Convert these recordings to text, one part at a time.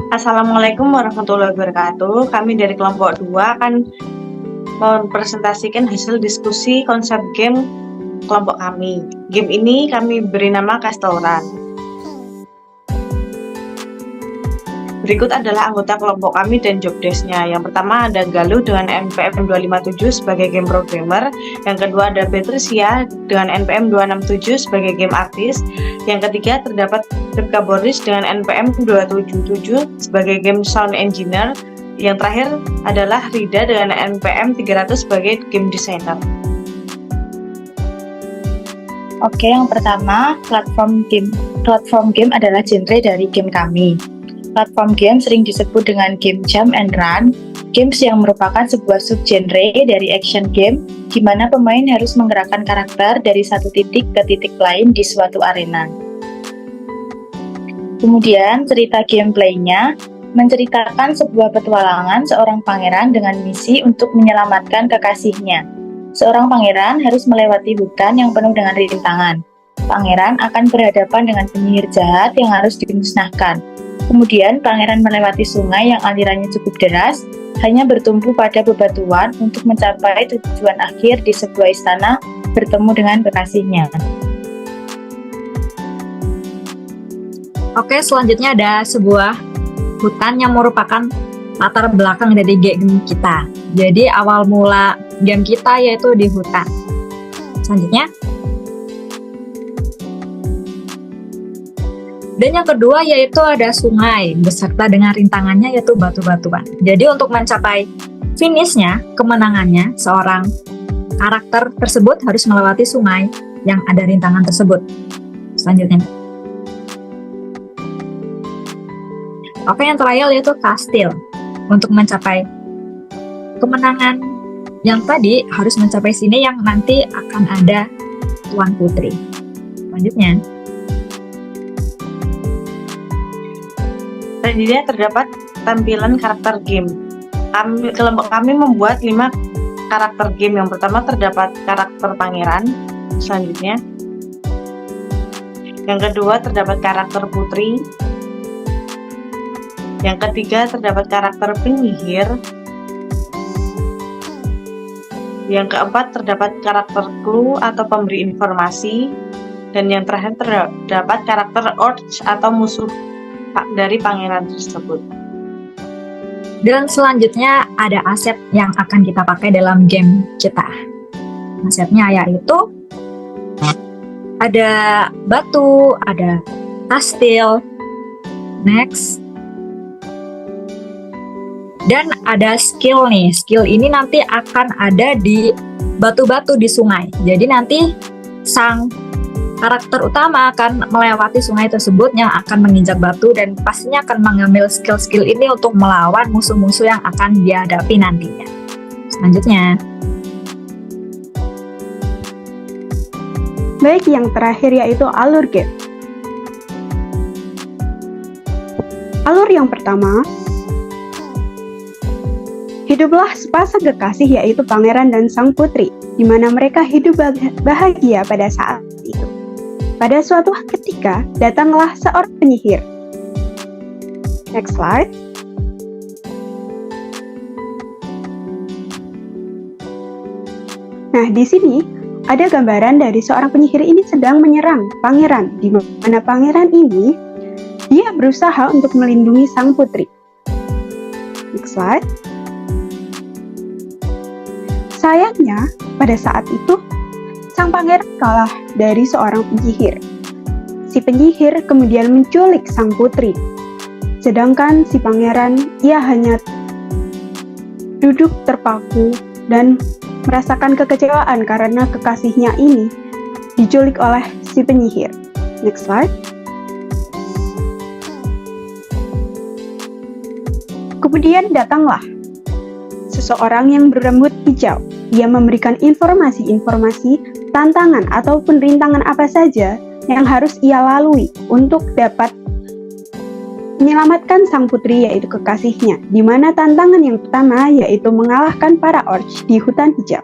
Assalamualaikum warahmatullahi wabarakatuh. Kami dari kelompok 2 akan mempresentasikan hasil diskusi konsep game kelompok kami. Game ini kami beri nama Castle Run. Berikut adalah anggota kelompok kami dan job desk-nya. Yang pertama ada Galuh dengan NPM 257 sebagai game programmer. Yang kedua ada Patricia dengan NPM 267 sebagai game artist. Yang ketiga terdapat Ripka Boris dengan NPM 277 sebagai game sound engineer. Yang terakhir adalah Rida dengan NPM 300 sebagai game designer. Oke, yang pertama, platform game. Platform game adalah genre dari game kami. Platform game sering disebut dengan game jump and run, games yang merupakan sebuah subgenre dari action game, di mana pemain harus menggerakkan karakter dari satu titik ke titik lain di suatu arena. Kemudian, cerita gameplaynya menceritakan sebuah petualangan seorang pangeran dengan misi untuk menyelamatkan kekasihnya. Seorang pangeran harus melewati hutan yang penuh dengan rintangan. Pangeran akan berhadapan dengan penyihir jahat yang harus dimusnahkan. Kemudian pangeran melewati sungai yang alirannya cukup deras, hanya bertumpu pada bebatuan untuk mencapai tujuan akhir di sebuah istana bertemu dengan kekasihnya. Oke, selanjutnya ada sebuah hutan yang merupakan latar belakang dari game kita. Jadi awal mula game kita yaitu di hutan. Selanjutnya. Dan yang kedua yaitu ada sungai beserta dengan rintangannya yaitu batu-batuan. Jadi untuk mencapai finishnya, kemenangannya, seorang karakter tersebut harus melewati sungai yang ada rintangan tersebut. Selanjutnya. Oke, yang terakhir yaitu kastil. Untuk mencapai kemenangan yang tadi harus mencapai sini yang nanti akan ada Tuan Putri. Selanjutnya. Selanjutnya terdapat tampilan karakter game. Kelompok kami membuat 5 karakter game. Yang pertama terdapat karakter pangeran. Selanjutnya. Yang kedua terdapat karakter putri. Yang ketiga terdapat karakter penyihir. Yang keempat terdapat karakter clue atau pemberi informasi. Dan yang terakhir terdapat karakter Orc atau musuh dari pangeran tersebut. Dan selanjutnya ada aset yang akan kita pakai dalam game kita. Asetnya yaitu ada batu, ada kastil, next, dan ada skill nih. Skill ini nanti akan ada di batu-batu di sungai. Jadi nanti sang karakter utama akan melewati sungai tersebut yang akan menginjak batu dan pastinya akan mengambil skill-skill ini untuk melawan musuh-musuh yang akan dihadapi nantinya. Selanjutnya. Baik, yang terakhir yaitu alur game. Alur yang pertama, hiduplah sepasang kekasih yaitu pangeran dan sang putri, di mana mereka hidup bahagia pada saat itu. Pada suatu ketika, datanglah seorang penyihir. Next slide. Nah, di sini ada gambaran dari seorang penyihir ini sedang menyerang pangeran, di mana pangeran ini dia berusaha untuk melindungi sang putri. Next slide. Sayangnya, pada saat itu sang pangeran kalah dari seorang penyihir. Si penyihir kemudian menculik sang putri. Sedangkan si pangeran, ia hanya duduk terpaku dan merasakan kekecewaan karena kekasihnya ini diculik oleh si penyihir. Next slide. Kemudian datanglah seseorang yang berambut hijau. Ia memberikan informasi-informasi, tantangan ataupun rintangan apa saja yang harus ia lalui untuk dapat menyelamatkan sang putri yaitu kekasihnya, di mana tantangan yang pertama yaitu mengalahkan para orc di hutan hijau.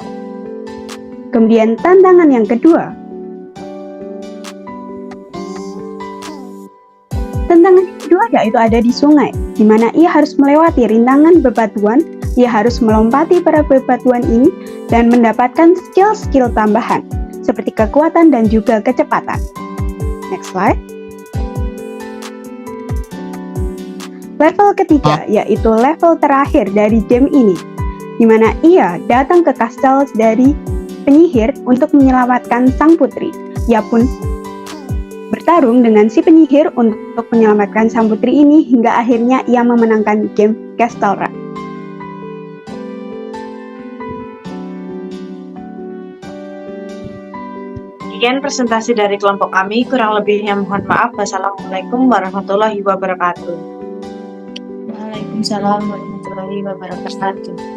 Kemudian tantangan yang kedua, tantangan yang kedua yaitu ada di sungai. di mana ia harus melewati rintangan bebatuan, ia harus melompati para bebatuan ini dan mendapatkan skill-skill tambahan, seperti kekuatan dan juga kecepatan. Next slide. Level ketiga, yaitu level terakhir dari game ini, di mana ia datang ke kastil dari penyihir untuk menyelamatkan sang putri. Ia pun bertarung dengan si penyihir untuk menyelamatkan sang putri ini hingga akhirnya ia memenangkan game Castle Rock. Sekian presentasi dari kelompok kami, kurang lebihnya mohon maaf. Wassalamualaikum warahmatullahi wabarakatuh. Waalaikumsalam warahmatullahi wabarakatuh.